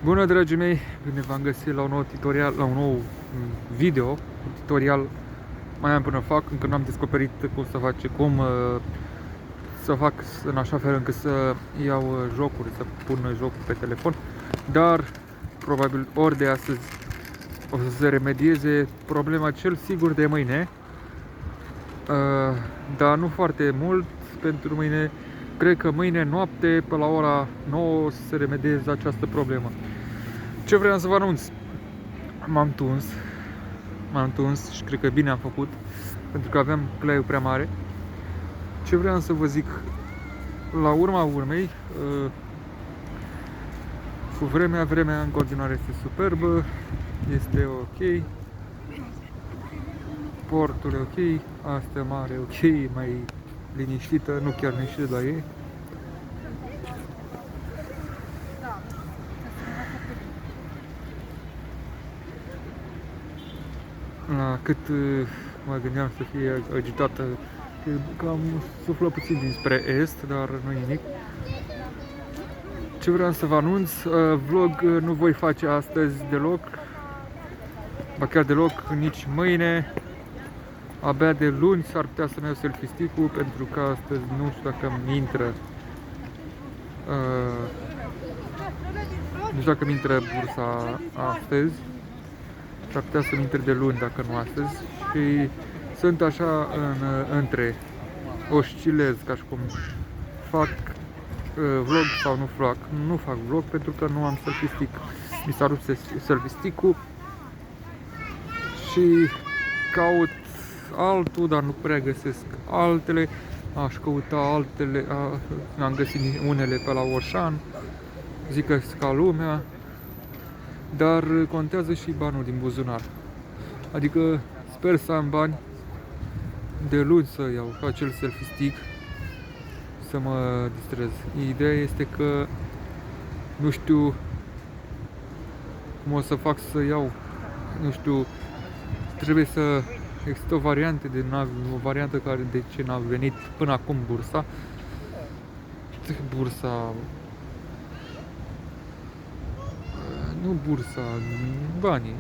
Bună, dragii mei! Bine v-am găsit la un nou tutorial, la un nou video, un tutorial. Mai am până fac, încă nu am descoperit cum să face, să fac în așa fel încât să iau jocuri, să pun jocuri pe telefon. Dar probabil ori de astăzi o să se remedieze problema cel sigur de mâine. Dar nu foarte mult pentru mâine. Cred că mâine noapte, pe la ora 9, o să se remedieze această problemă. Ce vreau să vă anunț? M-am tuns și cred că bine am făcut, pentru că aveam play-ul prea mare. Ce vreau să vă zic, la urma urmei, cu vremea în continuare este superbă, este ok, portul e ok, astea mare ok, mai liniștită, nu chiar liniștită, dar e. La cât mă gândeam să fie agitată, că am suflat puțin dinspre est, dar nu nimic. Ce vreau să vă anunț, vlog nu voi face astăzi deloc, ba chiar deloc, nici mâine. Abia de luni s-ar putea să-mi iau selfie stick-ul, pentru că astăzi nu știu dacă îmi intră nu știu dacă îmi intră bursa astăzi. S-ar putea să-mi intre de luni, dacă nu astăzi. Și sunt așa între, oscilez, ca și cum fac vlog sau nu fac. Nu fac vlog pentru că nu am selfie stick. Mi s-a rupt selfie stick-ul și caut altul, dar nu prea găsesc altele. Aș căuta altele, am găsit unele pe la Oșan, zic că ca lumea, dar contează și banul din buzunar. Adică sper să am bani de luni să iau acel selfie stick, să mă distrez. Ideea este că nu știu cum o să fac să iau, nu știu, trebuie să există o variantă care de ce n-a venit până acum bursa, nu bursa, banii,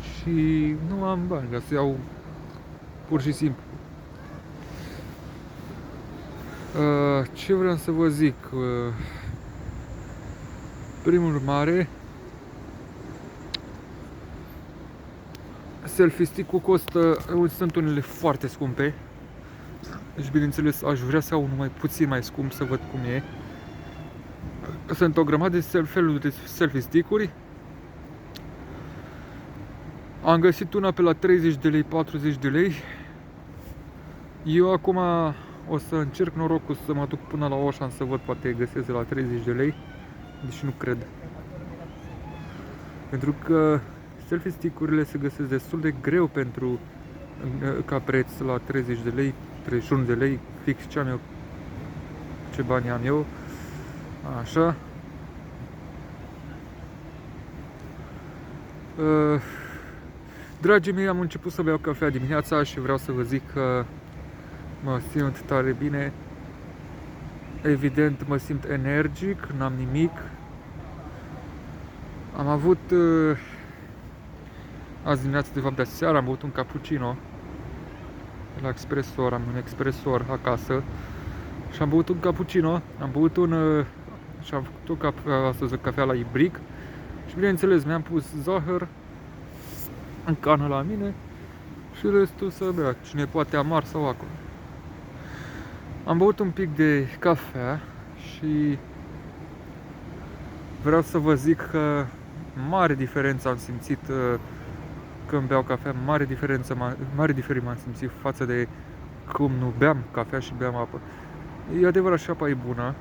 și nu am bani ca să iau pur și simplu. Ce vreau să vă zic? Prin urmare, selfie stick-ul costă, sunt unele foarte scumpe. Deci, bineînțeles, aș vrea să iau unul puțin mai scump, să văd cum e. Sunt o grămadă de feluri de selfie stick-uri. Am găsit una pe la 30 de lei, 40 de lei. Eu acum o să încerc norocul să mă duc până la Oșan să văd, poate găsesc de la 30 de lei. Deși nu cred. Pentru că selfie stick-urile se găsesc destul de greu pentru, ca preț, la 30 de lei, 31 de lei, fix ce am eu, ce bani am eu. Așa. Dragii mei, am început să beau cafea dimineața și vreau să vă zic că mă simt tare bine. Evident, mă simt energic, n-am nimic. Am avut azi dimineața, de fapt de seara, am băut un cappuccino la expresor, am un expresor acasă și am băut un cappuccino, și am făcut astăzi o cafea la ibric și, bineînțeles, mi-am pus zahăr în cană la mine și restul să bea, cine poate amar sau acolo. Am băut un pic de cafea și vreau să vă zic că mare diferență am simțit când beau cafea, mare diferență m-am simțit față de cum nu beam cafea și beam apă. E adevărat, și apa e bună,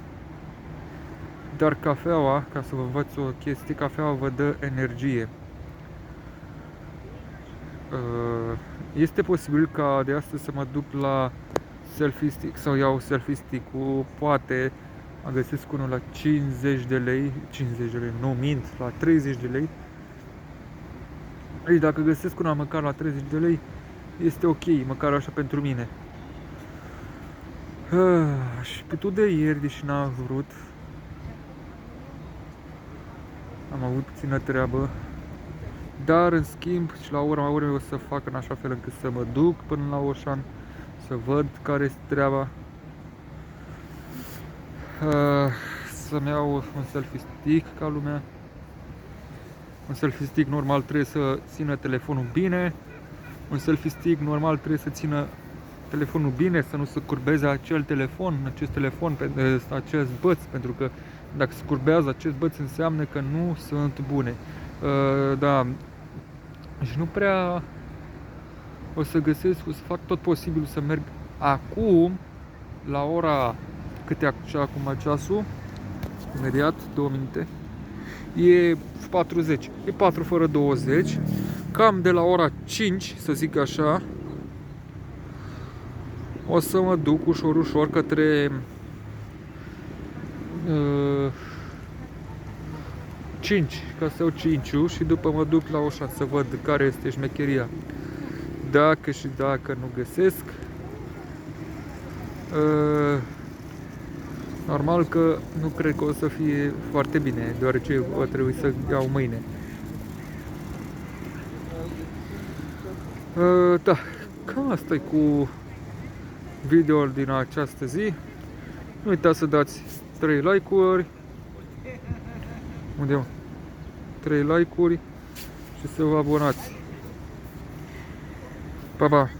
dar cafeaua, ca să vă învăț o chestie, cafeaua vă dă energie. Este posibil ca de astăzi să mă duc la selfie stick, sau iau selfie stick-ul, poate am găsesc unul la 50 de lei, nu mint, la 30 de lei. Ei, dacă găsesc una măcar la 30 de lei, este ok, măcar așa pentru mine. Și pe tot de ieri, deși n-am vrut, Am avut puțină treabă. Dar, în schimb, și la urma urmei o să fac în așa fel încât să mă duc până la Oșan, să văd care este treaba. Să-mi iau un selfie stick ca lumea. Un selfie stick normal trebuie să țină telefonul bine. Un selfie stick normal trebuie să țină telefonul bine, să nu se curbeze acest telefon, acest băț, pentru că dacă se curbează acest băț înseamnă că nu sunt bune. Da, și nu prea o să găsesc, o să fac tot posibilul să merg acum, la ora, câte acum ceasul, imediat, 2 minute, e 40, e 4 fără 20, cam de la ora 5, să zic așa, o să mă duc ușor către 5, ca să iau 5 și după mă duc la Oșan să văd care este șmecheria. Dacă și dacă nu găsesc, normal că nu cred că o să fie foarte bine, deoarece o trebuie să iau mâine. Da, cam asta e cu videoul din această zi. Nu uitați să dați 3 like-uri. Unde 3 like-uri și să vă abonați. Pa, pa!